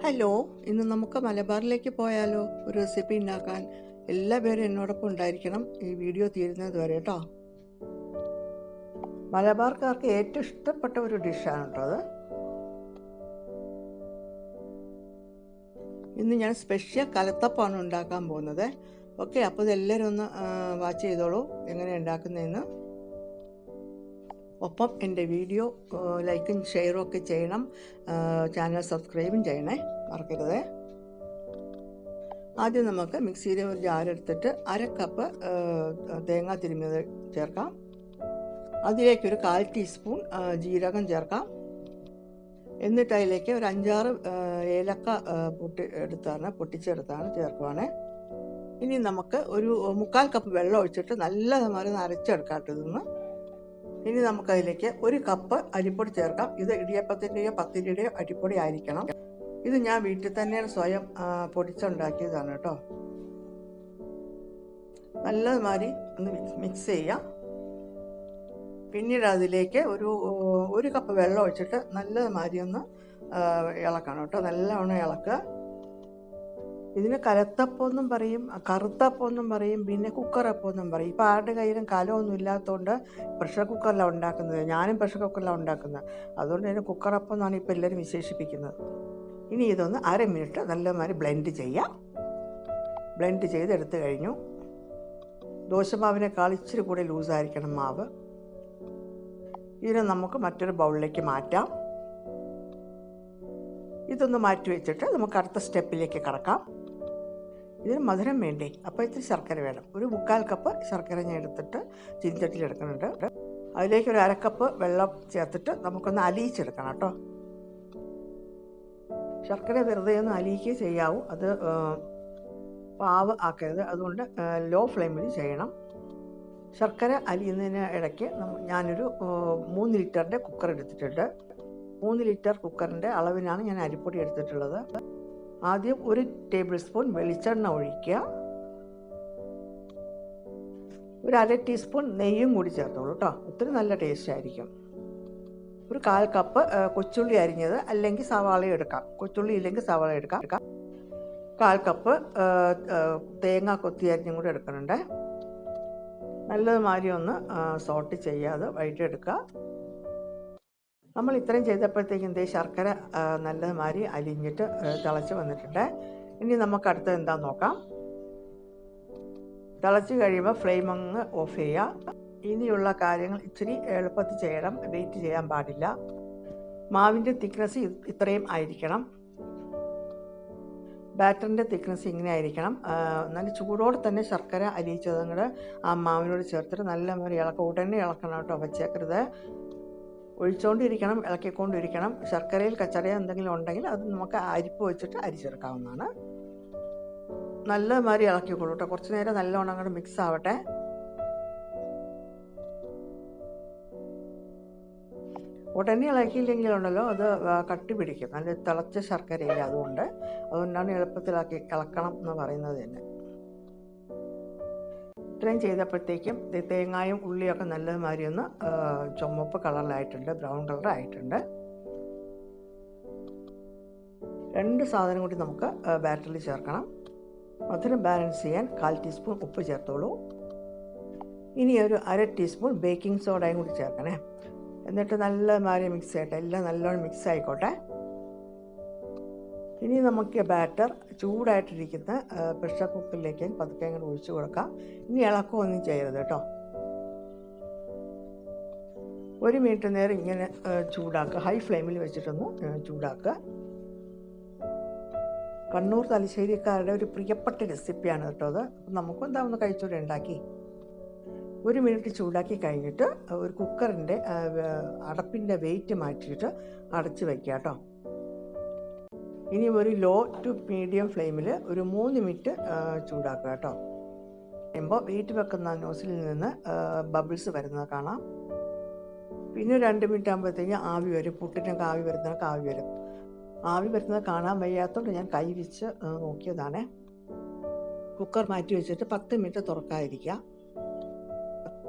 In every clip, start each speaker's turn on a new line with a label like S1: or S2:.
S1: Hello, ഇന്ന് നമുക്ക് മലബാറിലേക്ക് പോയാലോ? ഒരു റെസിപ്പി ഉണ്ടാക്കാൻ എല്ലാവരും എന്നോടൊപ്പം ഉണ്ടായിരിക്കണം ഈ വീഡിയോ തീരുന്നത് വരെ കേട്ടോ. മലബാർക്കാർക്ക് ഏറ്റവും ഇഷ്ടപ്പെട്ട ഒരു ഡിഷാണ് കേട്ടോ അത്. ഇന്ന് ഞാൻ സ്പെഷ്യൽ കലത്തപ്പമാണ് ഉണ്ടാക്കാൻ പോകുന്നത്. ഓക്കെ, അപ്പോൾ ഇതെല്ലാവരും ഒന്ന് വാച്ച് ചെയ്തോളൂ എങ്ങനെ ഉണ്ടാക്കുന്നതെന്ന്. ഒപ്പം എൻ്റെ വീഡിയോ ലൈക്കും ഷെയറും ഒക്കെ ചെയ്യണം. ചാനൽ സബ്സ്ക്രൈബും ചെയ്യണേ, മറക്കരുത്. ആദ്യം നമുക്ക് മിക്സിയിൽ ഒരു ജാറെടുത്തിട്ട് 1/2 കപ്പ് തേങ്ങ തിരുമ്മിയത് ചേർക്കാം. അതിലേക്കൊരു 1/4 ടീസ്പൂൺ ജീരകം ചേർക്കാം. എന്നിട്ട് അതിലേക്ക് ഒരു 5-6 ഏലക്ക പൊട്ടിച്ചെടുത്താണ് ചേർക്കുവാണ്. ഇനി നമുക്ക് ഒരു 1/4 കപ്പ് വെള്ളം ഒഴിച്ചിട്ട് നല്ലതുപോലെ അരച്ചെടുക്കാം ഇതൊന്ന്. ഇനി നമുക്കതിലേക്ക് 1 കപ്പ് അരിപ്പൊടി ചേർക്കാം. ഇത് ഇടിയപ്പത്തിൻ്റെയോ പത്തിരിയുടെയോ അരിപ്പൊടി ആയിരിക്കണം. ഇത് ഞാൻ വീട്ടിൽ തന്നെയാണ് സ്വയം പൊടിച്ചുണ്ടാക്കിയതാണ് കേട്ടോ. നല്ലതുമാതിരി ഒന്ന് മിക്സ് ചെയ്യാം. പിന്നീട് അതിലേക്ക് ഒരു കപ്പ് വെള്ളം ഒഴിച്ചിട്ട് നല്ലതുമാതിരി ഒന്ന് ഇളക്കണം കേട്ടോ. നല്ലവണ്ണം ഇളക്കുക. ഇതിന് കലത്തപ്പം എന്നും പറയും, കറുത്തപ്പം എന്നും പറയും, പിന്നെ കുക്കറപ്പം എന്നും പറയും. ഇപ്പോൾ ആരുടെ കയ്യിലും കലമൊന്നും ഇല്ലാത്തതുകൊണ്ട് പ്രഷർ കുക്കറിലാണ് ഉണ്ടാക്കുന്നത്. ഞാനും പ്രഷർ കുക്കറിലാണ് ഉണ്ടാക്കുന്നത്. അതുകൊണ്ട് തന്നെ കുക്കറപ്പം എന്നാണ് ഇപ്പോൾ എല്ലാവരും വിശേഷിപ്പിക്കുന്നത്. ഇനി ഇതൊന്ന് 1/2 മിനിറ്റ് നല്ലമാതിരി ബ്ലെൻഡ് ചെയ്യാം. ബ്ലെൻഡ് ചെയ്തെടുത്ത് കഴിഞ്ഞു. ദോശമാവിനേക്കാൾ ഇച്ചിരി കൂടി ലൂസായിരിക്കണം മാവ്. ഇതിനെ നമുക്ക് മറ്റൊരു ബൗളിലേക്ക് മാറ്റാം. ഇതൊന്ന് മാറ്റി വെച്ചിട്ട് നമുക്ക് അടുത്ത സ്റ്റെപ്പിലേക്ക് കടക്കാം. ഇതിന് മധുരം വേണ്ടേ, അപ്പോൾ ഇത്തിരി ശർക്കര വേണം. ഒരു 1/4 കപ്പ് ശർക്കര ഞാൻ എടുത്തിട്ട് ചീനിച്ചട്ടിയിൽ എടുക്കുന്നുണ്ട്. അതിലേക്ക് ഒരു 1/2 കപ്പ് വെള്ളം ചേർത്തിട്ട് നമുക്കൊന്ന് അലിയിച്ചെടുക്കണം കേട്ടോ. ശർക്കര വെറുതെ ഒന്ന് അലിയിക്കുകയും ചെയ്യാവൂ, അത് പാവ് ആക്കരുത്. അതുകൊണ്ട് ലോ ഫ്ലെയിമിൽ ചെയ്യണം. ശർക്കര അലിയുന്നതിന് ഇടയ്ക്ക് ഞാനൊരു 3 ലിറ്ററിൻ്റെ കുക്കർ എടുത്തിട്ടുണ്ട്. 3 ലിറ്റർ കുക്കറിൻ്റെ അളവിനാണ് ഞാൻ അരിപ്പൊടി എടുത്തിട്ടുള്ളത്. ആദ്യം 1 ടേബിൾ സ്പൂൺ വെളിച്ചെണ്ണ ഒഴിക്കുക. ഒരു 1/2 ടീസ്പൂൺ നെയ്യും കൂടി ചേർത്തോളൂ കേട്ടോ. ഒത്തിരി നല്ല ടേസ്റ്റ് ആയിരിക്കും. ഒരു 1/4 കപ്പ് കൊച്ചുള്ളി അരിഞ്ഞത്, അല്ലെങ്കിൽ സവാള എടുക്കാം. കൊച്ചുള്ളി ഇല്ലെങ്കിൽ സവാള എടുക്കാം. 1/4 കപ്പ് തേങ്ങ കൊത്തി അരിഞ്ഞും കൂടി എടുക്കുന്നുണ്ട്. നല്ലതുമാതിരി ഒന്ന് സോട്ട് ചെയ്യാതെ വഴറ്റിയെടുക്കുക. നമ്മൾ ഇത്രയും ചെയ്തപ്പോഴത്തേക്കും ശർക്കര നല്ലതുമാതിരി അലിഞ്ഞിട്ട് തിളച്ച് വന്നിട്ടുണ്ട്. ഇനി നമുക്ക് അടുത്തത് എന്താണെന്ന് നോക്കാം. തിളച്ച് കഴിയുമ്പോൾ ഫ്ലെയിം അങ്ങ് ഓഫ് ചെയ്യുക. ഇനിയുള്ള കാര്യങ്ങൾ ഇച്ചിരി എളുപ്പത്തിൽ ചെയ്യണം, വെയിറ്റ് ചെയ്യാൻ പാടില്ല. മാവിൻ്റെ തിക്നെസ് ഇത്രയും ആയിരിക്കണം. ബാറ്ററിൻ്റെ തിക്നെസ് ഇങ്ങനെ ആയിരിക്കണം. നല്ല ചൂടോടെ തന്നെ ശർക്കര അലിയിച്ചതും കൂടെ ആ മാവിനോട് ചേർത്തിട്ട് നല്ലമാതിരി ഇളക്കുക. ഉടനെ ഇളക്കണം കേട്ടോ, വച്ചേക്കരുത്. ഒഴിച്ചുകൊണ്ടിരിക്കണം, ഇളക്കിക്കൊണ്ടിരിക്കണം. ശർക്കരയിൽ കച്ചടയോ എന്തെങ്കിലും ഉണ്ടെങ്കിൽ അത് നമുക്ക് അരിപ്പ് വെച്ചിട്ട് അരിച്ചെടുക്കാവുന്നതാണ്. നല്ലമാതിരി ഇളക്കിക്കൊള്ളൂ കേട്ടോ. കുറച്ച് നേരം നല്ലവണ്ണം അങ്ങോട്ട് മിക്സ് ആവട്ടെ. ഉടനെ ഇളക്കിയില്ലെങ്കിലുണ്ടല്ലോ അത് കട്ടി പിടിക്കും. നല്ല തിളച്ച ശർക്കരയില്ല, അതുകൊണ്ടാണ് എളുപ്പത്തിലാക്കി ഇളക്കണം എന്ന് പറയുന്നത് തന്നെ. ഇത്രയും ചെയ്തപ്പോഴത്തേക്കും തേങ്ങായും ഉള്ളിയൊക്കെ നല്ലതുമാതിരി ഒന്ന് ചുമപ്പ് കളറിലായിട്ടുണ്ട്, ബ്രൗൺ കളറായിട്ടുണ്ട്. 2 സാധനം കൂടി നമുക്ക് ബാറ്ററിൽ ചേർക്കണം. മധുരം ബാലൻസ് ചെയ്യാൻ 1/4 ടീസ്പൂൺ ഉപ്പ് ചേർത്തോളൂ. ഇനി ഒരു 1/2 ടീസ്പൂൺ ബേക്കിംഗ് സോഡയും കൂടി ചേർക്കണേ. എന്നിട്ട് നല്ലമാതിരി മിക്സ് ചെയ്യട്ടെ. എല്ലാം നല്ലോണം മിക്സ് ആയിക്കോട്ടെ. ഇനി നമുക്ക് ബാറ്റർ ചൂടായിട്ടിരിക്കുന്ന പ്രഷർ കുക്കറിലേക്ക് പതുക്കെ അങ്ങോട്ട് ഒഴിച്ചു കൊടുക്കാം. ഇനി ഇളക്കമൊന്നും ചെയ്യരുത് കേട്ടോ. 1 മിനിറ്റ് നേരം ഇങ്ങനെ ചൂടാക്കുക. ഹൈ ഫ്ലെയിമിൽ വെച്ചിട്ടൊന്ന് ചൂടാക്കുക. കണ്ണൂർ തലശ്ശേരിക്കാരുടെ ഒരു പ്രിയപ്പെട്ട റെസിപ്പിയാണ് കേട്ടോ അത്. നമുക്കും എന്താ ഒന്ന് കഴിച്ചൂടെ ഉണ്ടാക്കി. 1 മിനിറ്റ് ചൂടാക്കി കഴിഞ്ഞിട്ട് ഒരു കുക്കറിൻ്റെ അടപ്പിൻ്റെ വെയിറ്റ് മാറ്റിയിട്ട് അടച്ച് വയ്ക്കുക കേട്ടോ. ഇനി ഒരു ലോ ടു മീഡിയം ഫ്ലെയിമിൽ ഒരു 3 മിനിറ്റ് ചൂടാക്കുക കേട്ടോ. കഴിയുമ്പോൾ വെയിറ്റ് വെക്കുന്ന നോസിലിൽ നിന്ന് ബബിൾസ് വരുന്നത് കാണാം. പിന്നെ 2 മിനിറ്റ് ആകുമ്പോഴത്തേക്കും ആവി വരും. പുട്ടിനൊക്കെ ആവി വരുന്നതൊക്കെ ആവി വരും. ആവി വരുന്നത് കാണാൻ വയ്യാത്തതുകൊണ്ട് ഞാൻ കൈ വെച്ച് നോക്കിയതാണ്. കുക്കർ മാറ്റി വെച്ചിട്ട് 10 മിനിറ്റ് തുറക്കാതിരിക്കുക.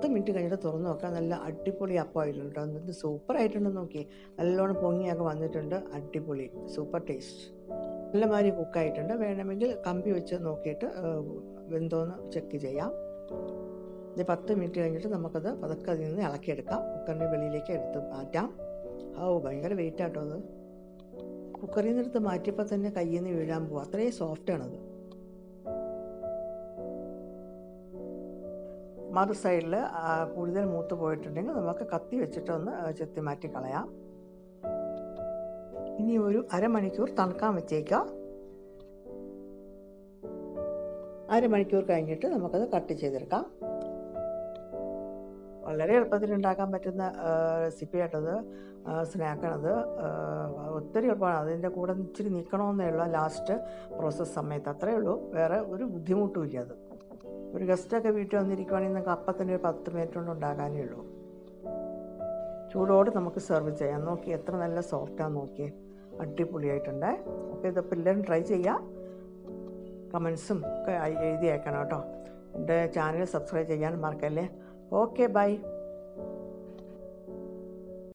S1: 10 മിനിറ്റ് കഴിഞ്ഞിട്ട് തുറന്ന് നോക്കാം. നല്ല അടിപൊളി അപ്പമായിട്ടുണ്ട്. എന്നിട്ട് സൂപ്പറായിട്ടുണ്ട്. നോക്കി നല്ലോണം പൊങ്ങിയൊക്കെ വന്നിട്ടുണ്ട്. അടിപൊളി, സൂപ്പർ ടേസ്റ്റ്. നല്ലമാതിരി കുക്കായിട്ടുണ്ട്. വേണമെങ്കിൽ കമ്പി വെച്ച് നോക്കിയിട്ട് വെന്തോന്ന് ചെക്ക് ചെയ്യാം. ഇത് 10 മിനിറ്റ് കഴിഞ്ഞിട്ട് നമുക്കത് പതുക്കെ അതിൽ നിന്ന് ഇളക്കിയെടുക്കാം. കുക്കറിൻ്റെ വെളിയിലേക്ക് എടുത്ത് മാറ്റാം. ഭയങ്കര വെയിറ്റാട്ടോ അത്. കുക്കറിൽ നിന്ന് എടുത്ത് മാറ്റിയപ്പോൾ തന്നെ കയ്യിൽ നിന്ന് വീഴാൻ പോകും, അത്രയും സോഫ്റ്റാണത്. മറു സൈഡിൽ കൂടുതൽ മൂത്ത് പോയിട്ടുണ്ടെങ്കിൽ നമുക്ക് കത്തി വെച്ചിട്ടൊന്ന് ചെത്തി മാറ്റി കളയാം. ഇനി ഒരു അരമണിക്കൂർ തണുക്കാൻ വെച്ചേക്കാം. അരമണിക്കൂർ കഴിഞ്ഞിട്ട് നമുക്കത് കട്ട് ചെയ്തെടുക്കാം. വളരെ എളുപ്പത്തിൽ ഉണ്ടാക്കാൻ പറ്റുന്ന റെസിപ്പിയായിട്ടത്, സ്നാക്കാണത്. ഒത്തിരി എളുപ്പമാണ്. അതിൻ്റെ കൂടെ ഇച്ചിരി നീക്കണമെന്നേ ഉള്ളൂ ലാസ്റ്റ് പ്രോസസ്സ് സമയത്ത്, അത്രയേ ഉള്ളൂ. വേറെ ഒരു ബുദ്ധിമുട്ടും ഇല്ല. അത് ഒരു ഗസ്റ്റൊക്കെ വീട്ടിൽ വന്നിരിക്കുവാണെങ്കിൽ നമുക്ക് അപ്പത്തിൻ്റെ ഒരു 10 മിനിറ്റ് കൊണ്ട് ഉണ്ടാക്കാനേ ഉള്ളൂ. ചൂടോടെ നമുക്ക് സെർവ് ചെയ്യാം. നോക്കി എത്ര നല്ല സോഫ്റ്റാന്ന് നോക്കിയേ, അടിപൊളിയായിട്ടുണ്ട്. അപ്പോൾ ഇതൊക്കെ എല്ലാവരും ട്രൈ ചെയ്യാം. കമൻസും ഒക്കെ എഴുതി അയക്കണം കേട്ടോ. എൻ്റെ ചാനൽ സബ്സ്ക്രൈബ് ചെയ്യാൻ മറക്കല്ലേ. Okay, by.